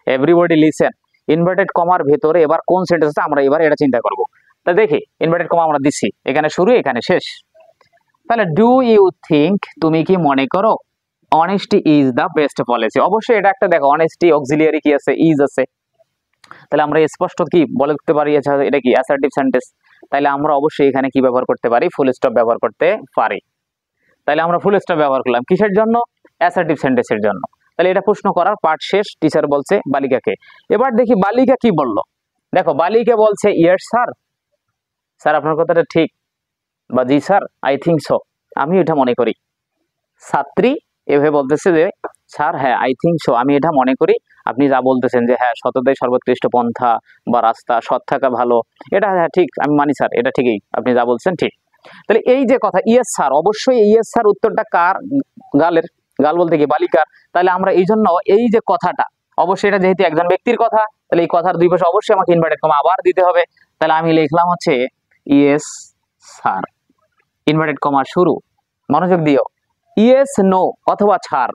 এভরিবডি লিসেন, ইনভার্টেড কমার ভেতরে এবার কোন সেন্টেন্স আছে আমরা এবার এটা চিন্তা করব। তা দেখি, ইনভার্টেড কমা আমরা দিচ্ছি, এখানে শুরু এখানে শেষ। তাহলে ডু ইউ থিঙ্ক, তুমি কি মনে করো, honesty is the best policy. অবশ্যই এটা একটা দেখো, অনেস্টি অক্সিলিয়ারি কি আছে, ইজ আছে। তাহলে আমরা স্পষ্ট কি বলতে পারি, এটা কি অ্যাসার্টিভ সেন্টেন্স। তাহলে আমরা অবশ্যই এখানে কি ব্যবহার করতে পারি, ফুল স্টপ ব্যবহার করতে পারি। তাহলে আমরা ফুল স্টপ ব্যবহার করলাম কিসের জন্য? অ্যাসার্টিভ সেন্টেন্সের জন্য। তাহলে এটা প্রশ্ন করার পার্ট শেষ। টিচার বলছে বালিকাকে। এবার দেখি বালিকা কি বললো। দেখো বালিকা বলছে ইয়েস স্যার, স্যার আপনার কথাটা ঠিক, বা জি স্যার আই থিঙ্ক সো, আমি এটা মনে করি। ছাত্রী এভাবে বলতেছে যে স্যার হ্যাঁ আই থিঙ্ক সো, আমি এটা মনে করি, আপনি যা বলতেছেন যে হ্যাঁ সততাই সর্বোৎকৃষ্ট পন্থা বা রাস্তা, সৎ থাকা ভালো, এটা হ্যাঁ ঠিক, আমি মানি স্যার, এটা ঠিকই, আপনি যা বলছেন ঠিক। তাহলে এই যে কথা ইয়েস স্যার, অবশ্যই ইয়েস স্যার উত্তরটা কার? গালের। গাল বলতে কি বালিকার। তাহলে আমরা এই জন্য এই যে কথাটা, অবশ্যই এটা যেহেতু একজন ব্যক্তির কথা, তাহলে এই কথার দুই পাশে অবশ্যই আমাকে ইনভার্টেড কমা আবার দিতে হবে। তাহলে আমি লিখলাম হচ্ছে ইয়েস স্যার, ইনভার্টেড কমা শুরু। মনোযোগ দিও, ইয়েস নো অথবা ছাড়,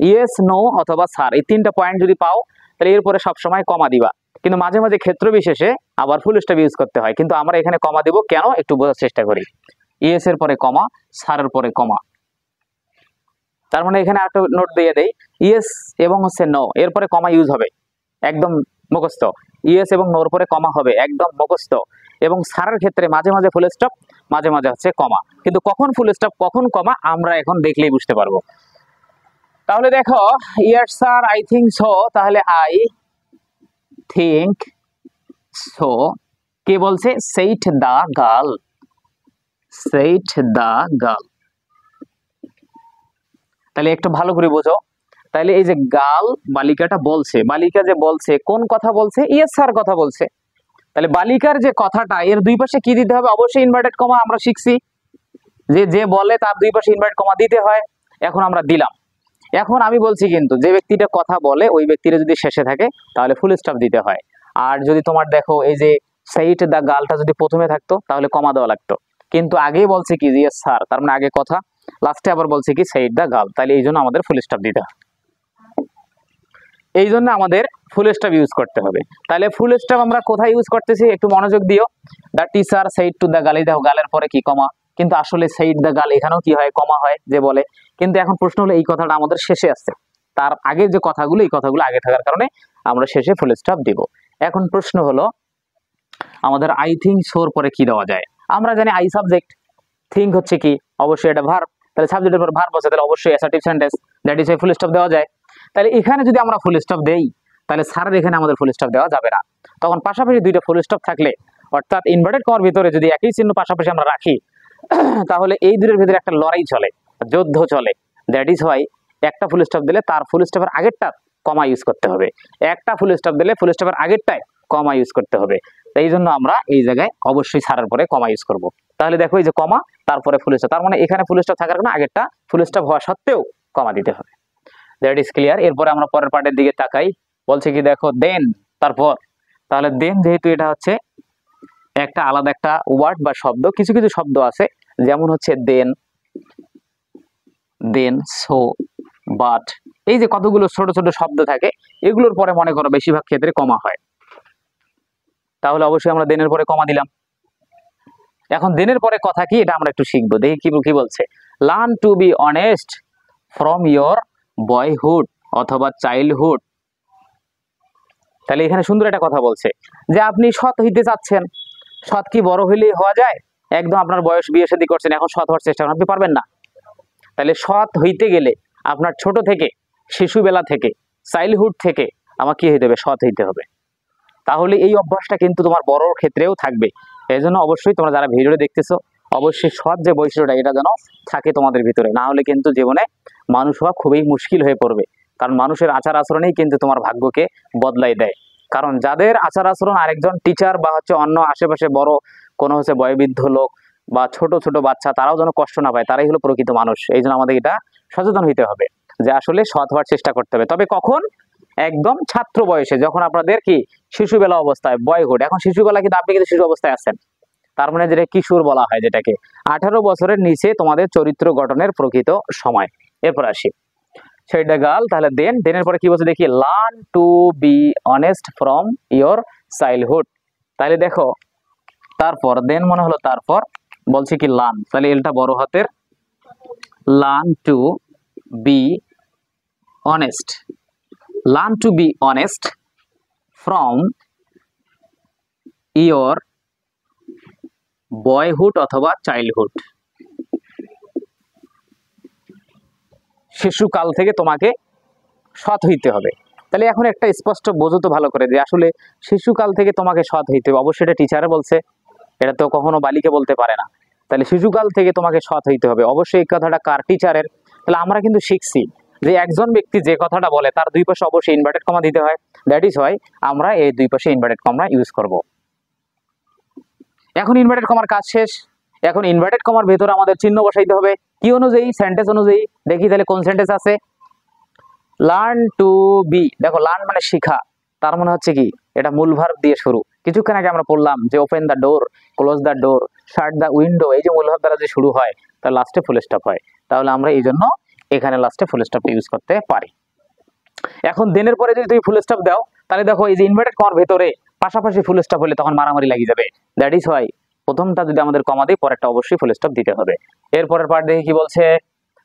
ইয়েস নো অথবা স্যার, এই তিনটা পয়েন্ট যদি পাও তাহলে এরপরে সবসময় কমা দিবা। কিন্তু মাঝে মাঝে ক্ষেত্র বিশেষে আবার ফুল স্টপ ইউজ করতে হয়, কিন্তু আমরা এখানে কমা দিব কেন একটু বোঝার চেষ্টা করি। ইয়েস এর পরে কমা, স্যারের পরে কমা। তার মানে এখানে একটা নোট দিয়ে দেই, ইয়েস এবং হচ্ছে নো এরপরে কমা ইউজ হবে, একদম মুখস্থ। ইয়েস এবং নোর পরে কমা হবে, একদম মুখস্থ। এবং স্যারের ক্ষেত্রে মাঝে মাঝে ফুল স্টপ, মাঝে মাঝে হচ্ছে কমা। কিন্তু কখন ফুল স্টপ কখন কমা আমরা এখন দেখলেই বুঝতে পারবো। তাহলে দেখো yes sir I think so, তাহলে আই থিঙ্ক সো কে বলছে? সেইট দা গার্ল, সেইট দা গার্ল। তাহলে একটু ভালো করে বোঝো। তাহলে এই যে গার্ল বালিকাটা বলছে, বালিকা যে বলছে কোন কথা বলছে? ইয়েস স্যার কথা বলছে। তাহলে বালিকার যে কথাটা এর দুই পাশে কি দিতে হবে? অবশ্যই ইনভার্টেড কমা। আমরা শিখছি যে যে বলে তার দুই পাশে ইনভার্টেড কমা দিতে হয়। এখন আমরা দিলাম। এখন আমি বলছি কিন্তু যে ব্যক্তিটা কথা বলে ওই ব্যক্তিটা যদি শেষে থাকে তাহলে ফুল স্টপ দিতে হয়। আর যদি তোমার দেখো এই যে সেইট দা গার্লটা যদি প্রথমে থাকতো তাহলে কমা দেওয়া লাগতো, কিন্তু আগেই বলছে কি ইয়েস স্যার, তার মানে আগে কথা, লাস্টে আবার বলছে কি সেইট দা গার্ল, তাহলে এই জন্য আমাদের ফুল স্টপ দিতে হয়। এই জন্য আমাদের ফুল স্টপ ইউজ করতে হবে। তাহলে ফুল স্টপ আমরা কোথায় ইউজ করতেছি একটু মনোযোগ দিও। The teacher said to the girl, দেখো গালের পরে কি কমা, কিন্তু আসলে সেইড দা গার্ল এখানেও কি হয় কমা হয় যে বলে, কিন্তু এখন প্রশ্ন হলো এই কথাটা আমাদের শেষে আসছে, তার আগের যে কথাগুলো এই কথাগুলো আগে থাকার কারণে আমরা শেষে ফুল স্টপ দিব। এখন প্রশ্ন হলো আমাদের আই থিঙ্ক সোর পরে কি দেওয়া যায়? আমরা জানি আই সাবজেক্ট, থিঙ্ক হচ্ছে কি, অবশ্যই এটা ভার্ব, তাহলে সাবজেক্টের পর ভার্ব আছে, তাহলে অবশ্যই assertive sentence, that is full stop দেওয়া যায়। তাহলে এখানে যদি আমরা ফুল স্টপ দেই তাহলে স্যারের এখানে আমাদের ফুল স্টপ দেওয়া যাবে না। তখন পাশাপাশি দুইটা ফুল স্টপ থাকলে, অর্থাৎ ইনভার্টেড কমার ভিতরে যদি একই চিহ্ন পাশাপাশি আমরা রাখি, তাহলে এই দুটোর ভিতরে একটা লড়াই চলে, যুদ্ধ চলে। দ্যাট ইজ হোয়াই একটা ফুল স্টপ দিলে তার ফুল স্টপের আগেরটা কমা ইউজ করতে হবে, একটা ফুল স্টপ দিলে ফুল স্টপের আগেরটায় কমা ইউজ করতে হবে। এই জন্য আমরা এই জায়গায় অবশ্যই ছাড়ার পরে কমা ইউজ করব। তাহলে দেখো এই যে কমা, তারপরে ফুল স্টপ, তার মানে এখানে ফুল স্টপ থাকার কারণে আগেরটা ফুল স্টপ হওয়া সত্ত্বেও কমা দিতে হবে। That is clear. এরপরে আমরা পরের পার্টের দিকে তাকাই, বলছে কি দেখো দেন, তারপর। তাহলে দেন যেহেতু এটা হচ্ছে একটা আলাদা একটা ওয়ার্ড বা শব্দ, কিছু কিছু শব্দ আছে যেমন হচ্ছে দেন, দেন, সো, বাট, এই যে কতগুলো ছোট ছোট শব্দ থাকে, এগুলোর পরে মনে করো বেশিরভাগ ক্ষেত্রে কমা হয়। তাহলে অবশ্যই আমরা দেনের পরে কমা দিলাম। এখন দেনের পরে কথা কি এটা আমরা একটু শিখবো, দেখি কি বলছে। Learn to be honest from your boyhood অথবা চাইল্ডহুড। তাহলে এখানে সুন্দর একটা কথা বলছে যে আপনি সৎ হইতে চাচ্ছেন, সৎ কি বড় হইলেই হওয়া যায়? একদম আপনার বয়স, বিয়ে শাদী করছেন, এখন সৎ হওয়ার চেষ্টা করেন, আপনি পারবেন না। তাহলে সৎ হইতে গেলে আপনার ছোট থেকে, শিশুবেলা থেকে, চাইল্ডহুড থেকে আমার কি হইতে হবে? সৎ হইতে হবে। তাহলে এই অভ্যাসটা কিন্তু তোমার বড় ক্ষেত্রেও থাকবে। এই জন্য অবশ্যই তোমরা যারা ভিডিওটা দেখতেছো, অবশ্যই সৎ যে বৈশিষ্ট্যটা এটা যেন থাকে তোমাদের ভিতরে, না হলে কিন্তু জীবনে মানুষ হওয়া খুবই মুশকিল হয়ে পড়বে। কারণ মানুষের আচার আচরণেই কিন্তু তোমার ভাগ্যকে বদলাই দেয়। কারণ যাদের আচার আচরণ আরেকজন টিচার বা হচ্ছে অন্য আশেপাশে বড় কোনো হচ্ছে বয়োবৃদ্ধ লোক বা ছোট ছোট বাচ্চা, তারাও যেন কষ্ট না পায়, তারাই হলো প্রকৃত মানুষ। এই জন্য আমাদের এটা সচেতন হইতে হবে যে আসলে সৎ হওয়ার চেষ্টা করতে হবে। তবে কখন? একদম ছাত্র বয়সে, যখন আপনাদের কি শিশুবেলা অবস্থায়, বয়হুড। এখন শিশুবেলা কিন্তু আপনি কিন্তু শিশু অবস্থায় আছেন, তার মানে যেটা কিশোর বলা হয়, যেটাকে 18 বছরের নিচে তোমাদের চরিত্র গঠনের প্রকৃত সময়। এরপর আসি সেইটা গার্ল। তাহলে দেন, দেনের পরে কি বলছে দেখি, learn to be honest from your childhood. তাহলে দেখো তারপর, দেন মনে হলো তারপর, বলছে কি লার্ন, তাহলে এলটা বড় হাতের, learn to be honest, learn to be honest from your boyhood অথবা চাইল্ডহুড। শিশুকাল থেকে তোমাকে সৎ হইতে হবে। তাহলে এখন একটা স্পষ্ট বোঝো তো ভালো করে যে আসলে শিশুকাল থেকে তোমাকে সৎ হইতে হবে। অবশ্যই এটা টিচারে বলছে, এটা তো কখনো বালিকে বলতে পারে না। তাহলে শিশুকাল থেকে তোমাকে সৎ হইতে হবে, অবশ্যই এই কথাটা কার? টিচারের। তাহলে আমরা কিন্তু শিখছি যে একজন ব্যক্তি যে কথাটা বলে তার দুই পাশে অবশ্যই ইনভার্টেড কমা দিতে হয়। দ্যাট ইজ হোয়াই আমরা এই দুই পাশে ইনভার্টেড কমা ইউজ করব। এখন ইনভার্টেড কমার কাজ শেষ। এখন ইনভার্টেড কমার ভেতরে আমাদের চিহ্ন বসাইতে হবে কি অনুযায়ী? সেন্টেন্স অনুযায়ী। দেখি তাহলে কোন সেন্টেন্স আছে। লার্ন টু বি, দেখো লার্ন মানে শিখা, তার মানে হচ্ছে কি এটা মূল ভার্ব দিয়ে শুরু। কিছুক্ষণ আগে আমরা পড়লাম যে open the door, close the door, shut the window, এই যে মূল ভার্ব দ্বারা যে শুরু হয় তার লাস্টে ফুল স্টপ হয়। তাহলে আমরা এই জন্য এখানে লাস্টে ফুল স্টপ ইউজ করতে পারি। এখন দেনের পরে যদি তুমি ফুল স্টপ দাও, তাহলে দেখো এই যে ইনভার্টেড কমার ভেতরে পাশাপাশি ফুল স্টপ হলে তখন মারামারি লাগিয়ে যাবে। দ্যাট ইজ হোয়াই প্রথমটা যদি আমাদের কমা দিই, পরেরটা অবশ্যই ফুল স্টপ দিতে হবে। এরপরের পার্ট দেখি কি বলছে,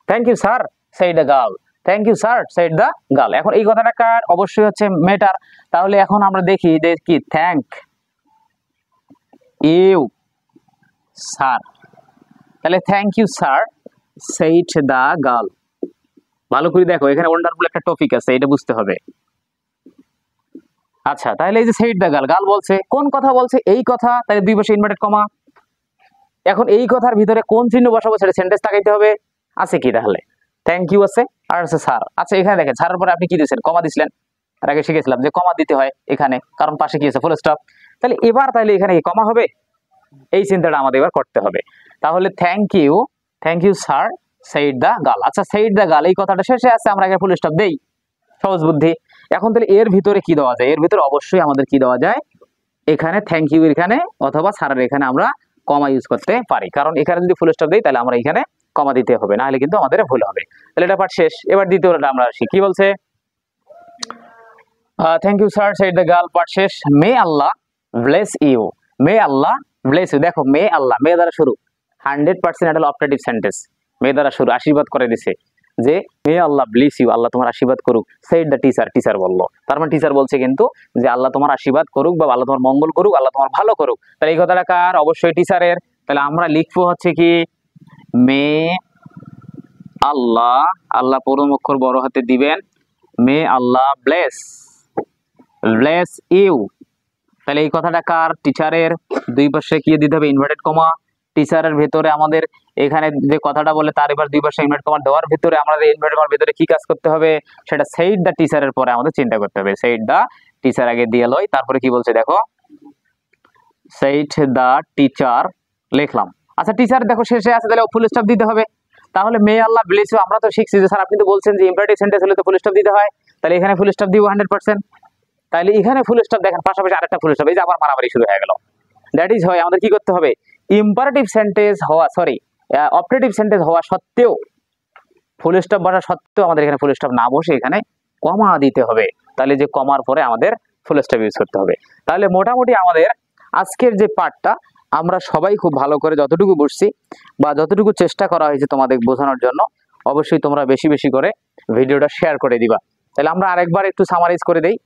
thank you sir said the girl, thank you sir said the girl. এখন এই কথাটা কার? অবশ্যই হচ্ছে মেটার। তাহলে এখন আমরা দেখি যে কি, থ্যাংক ইউ স্যার, তাহলে thank you sir said the girl. ভালো করে দেখো, এখানে ওয়ান্ডারফুল একটা টপিক আছে, এটা বুঝতে হবে। আচ্ছা, তাহলে এই যে সেড দ্য গার্ল, গার্ল বলছে, কোন কথা বলছে? এই কথা, তাহলে দুই পাশে ইনভার্টেড কমা। এখন এই কথার ভিতরে কোন চিহ্ন বসাবো সেটা সেন্টেন্স তাকাইতে হবে। আছে কি? তাহলে থ্যাংক ইউ আছে আর আছে স্যার। আচ্ছা, এখানে দেখেন স্যারের পরে আপনি কি দিয়েছেন? কমা দিছিলেন। আর আগে শিখেছিলাম যে কমা দিতে হয় এখানে, কারণ পাশে কি আছে? Full stop. তাহলে এবার তাহলে এখানে কি কমা হবে? এই চিন্তাটা আমাদের এবার করতে হবে। তাহলে thank you sir said the girl. আচ্ছা, সেড দ্য গার্ল এই কথাটা শেষে আছে, আমরা আগে ফুল স্টপ দেই, সহজ বুদ্ধি। এখন তাহলে এর ভিতরে কি দেওয়া যায়? এর ভিতরে অবশ্যই আমাদের কি দেওয়া যায়? এখানে থ্যাংক ইউ এখানে অথবা স্যারের এখানে আমরা কমা ইউজ করতে পারি, কারণ এখানে যদি ফুল স্টপ দেই তাহলে আমরা এখানে কমা দিতে হবে, না হলে কিন্তু আমাদের ভুল হবে। তাহলে এটা পার্ট শেষ। এবার দ্বিতীয়টা আমরা আসি, কি বলছে? Thank you sir said the girl, part শেষ। May Allah bless you, may Allah bless you. দেখো মে আল্লাহ, মে দ্বারা শুরু, 100% এটা হলো অপারেটিভ সেন্টেন্স। মে দ্বারা শুরু, আশীর্বাদ করে দিছে যে মে আল্লাহ ব্লেস ইউ, আল্লাহ তোমার আশীর্বাদ করুক। সেড দ্য টিচার, টিচার বললো, তার মানে টিচার বলছে কিন্তু যে আল্লাহ তোমার আশীর্বাদ করুক বা আল্লাহ তোমার মঙ্গল করুক, আল্লাহ তোমার ভালো করুক। তাহলে এই কথাটা কার? অবশ্যই টিচারের। তাহলে আমরা লিখবো হচ্ছে কি মে আল্লাহ, আল্লাহ প্রথম অক্ষর বড় হাতে দিবেন, মে আল্লাহ ব্লেস ইউ। তাহলে এই কথাটা কার? টিচারের। দুই পাশে কি দিতে হবে? Inverted comma. টিচারের ভেতরে আমাদের এখানে যে কথাটা বলে তার এবার দুই পাশে ইনভার্টেড কমা দেওয়ার ভিতরে আমাদের ইনভার্টেড কমার ভিতরে কি কাজ করতে হবে? সেটা সেইড দা টিচারের পরে আমাদের চিন্তা করতে হবে। সেইড দা টিচার আগে দিয়ে লই, তারপরে কি বলছে দেখো, সেইড দা টিচার লিখলাম। আচ্ছা টিচার দেখো শেষে আছে, তাহলে ফুল স্টপ দিতে হবে। তাহলে মে আল্লাহ ব্লেস ইউ আমরা তো শিখছি যে স্যার আপনি তো বলছেন যে ইম্পারেটিভ সেন্টেন্স হলে তো ফুল স্টপ দিতে হয়, তাহলে এখানে ফুল স্টপ দিব 100%। তাহলে এখানে ফুল স্টপ দেখেন, পাশাপাশি আরেকটা ফুল স্টপ, এই যে আবার মারামারি শুরু হয়ে গেল। দ্যাট ইজ হয় আমাদের কি করতে হবে? ইম্পারেটিভ সেন্টেন্স হওয়া, সরি অপারেটিভ সেন্টেন্স হওয়া সত্ত্বেও, ফুল স্টপ বসা সত্ত্বেও আমাদের এখানে ফুল স্টপ না বসে এখানে কমা দিতে হবে। তাহলে যে কমার পরে আমাদের ফুল স্টপ ইউজ করতে হবে। তাহলে মোটামুটি আমাদের আজকের যে পার্টটা আমরা সবাই খুব ভালো করে যতটুকু বুঝছি বা যতটুকু চেষ্টা করা হয়েছে তোমাদের বোঝানোর জন্য, অবশ্যই তোমরা বেশি বেশি করে ভিডিওটা শেয়ার করে দিবা। তাহলে আমরা আরেকবার একটু সামারাইজ করে দেই।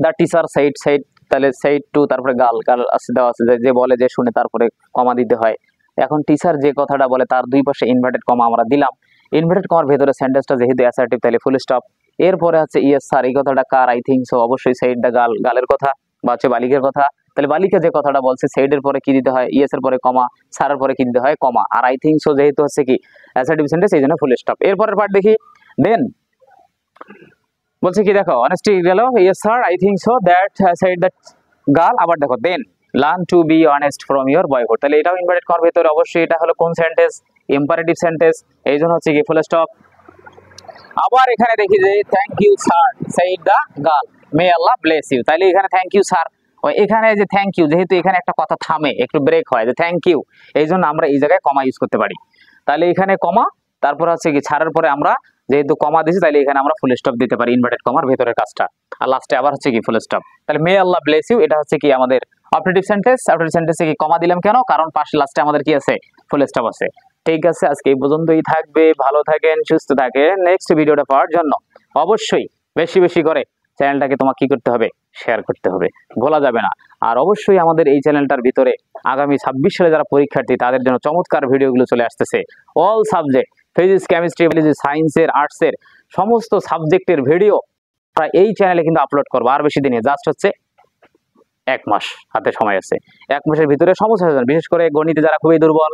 দ্য টিচার সাইড, তাহলে সাইড টু, তারপরে গার্ল আছে দেওয়া আছে, যে বলে যে শুনে তারপরে কমা দিতে হয়। এখন টিচার যে কথাটা বলে তার দুই পাশে ইনভার্টেড কমা আমরা দিলাম। ইনভার্টেড কমার ভেতরে সেন্টেন্সটা যেহেতু অ্যাসার্টিভ তাহলে ফুল স্টপ। এরপরে আছে ইয়েস স্যার, এই কথাটা কার? আই থিঙ্ক সো, অবশ্যই সাইড দা গার্ল, গার্লের কথা বা হচ্ছে বালিকের কথা। তাহলে বালিকা যে কথাটা বলছে সাইডের পরে কি দিতে হয়? ইয়েস এর পরে কমা, স্যারের পরে কি দিতে হয়? কমা। আর আই থিঙ্ক সো যেহেতু হচ্ছে কি অ্যাসার্টিভ সেন্টেন্স, এই জন্য ফুল স্টপ। এরপরের পার্ট দেখি। দেন বলছে কি দেখো, অনেস্টি গেল, yes sir I think so that said that girl. আবার দেখো then learn to be honest from your boyhood. তাহলে এটাও ইনভার্টেড কমার ভেতরে, অবশ্যই এটা হলো কোন সেন্টেন্স? ইম্পারেটিভ সেন্টেন্স, এই জন্য হচ্ছে কি ফুল স্টপ। আবার এখানে দেখি যে thank you sir said the girl, may Allah bless you. তাহলে এখানে থ্যাংক ইউ স্যার, এখানে যে থ্যাংক ইউ, যেহেতু এখানে একটা কথা থামে, একটু ব্রেক হয়, যে থ্যাংক ইউ, এই জন্য আমরা এই জায়গায় কমা ইউজ করতে পারি। তাহলে এখানে কমা, তারপর হচ্ছে কি ছাড়ের পরে আমরা যেহেতু কমা দিছি, তাহলে এখানে আমরা ফুল স্টপ দিতে পারি ইনভার্টেড কমার ভেতরের কাজটা, আর লাস্টে আবার হচ্ছে কি ফুল স্টপ। তাহলে মে আল্লাহ ব্লেস ইউ, এটা হচ্ছে কি আমাদের অপারেটিভ সেন্টেন্স। অপারেটিভ সেন্টেন্সে কি কমা দিলাম কেন? কারণ পাশে লাস্টে আমাদের কি আছে? ফুল স্টপ আছে। ঠিক আছে, আজকে এই পর্যন্তই থাকবে। ভালো থাকেন, সুস্থ থাকেন। নেক্সট ভিডিওটা পাওয়ার জন্য অবশ্যই বেশি বেশি করে চ্যানেলটাকে তোমাকে কি করতে হবে? শেয়ার করতে হবে, ভোলা যাবে না। আর অবশ্যই আমাদের এই চ্যানেলটার ভিতরে আগামী 26 সালে যারা পরীক্ষার্থী তাদের জন্য চমৎকার ভিডিওগুলো চলে আসতেছে। All subject, physics, chemistry, biology, সায়েন্সের, আর্টসের সমস্ত সাবজেক্টের ভিডিও আমরা এই চ্যানেলে কিন্তু আপলোড করবো। আর বেশি দিনে জাস্ট হচ্ছে 1 মাস হাতে সময় আছে। 1 মাসের ভিতরে সমস্যা, বিশেষ করে গণিতে যারা খুবই দুর্বল,